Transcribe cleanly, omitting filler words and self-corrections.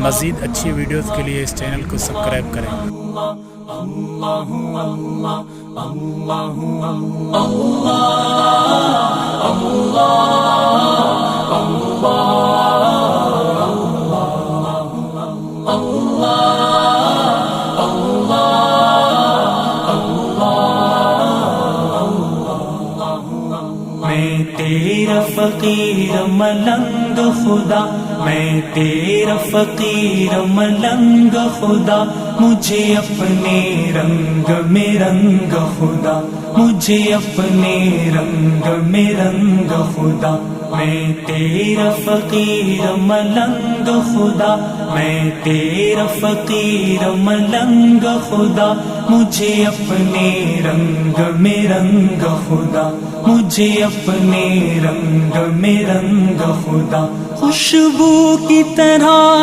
مزید اچھی ویڈیوز کے لیے اس چینل کو سبسکرائب کریں۔ میں تیرا فقیر ملنگ خدا، میں تیرا فقیر ملنگ خدا، مجھے اپنے رنگ میں رنگ خدا، مجھے اپنے رنگ میں رنگ خدا۔ میں تیرا فقیر ملنگ خدا، میں تیرا فقیر ملنگ خدا، مجھے اپنے رنگ میں رنگ خدا، مجھے اپنے رنگ میں رنگ خدا۔ خوشبو کی طرح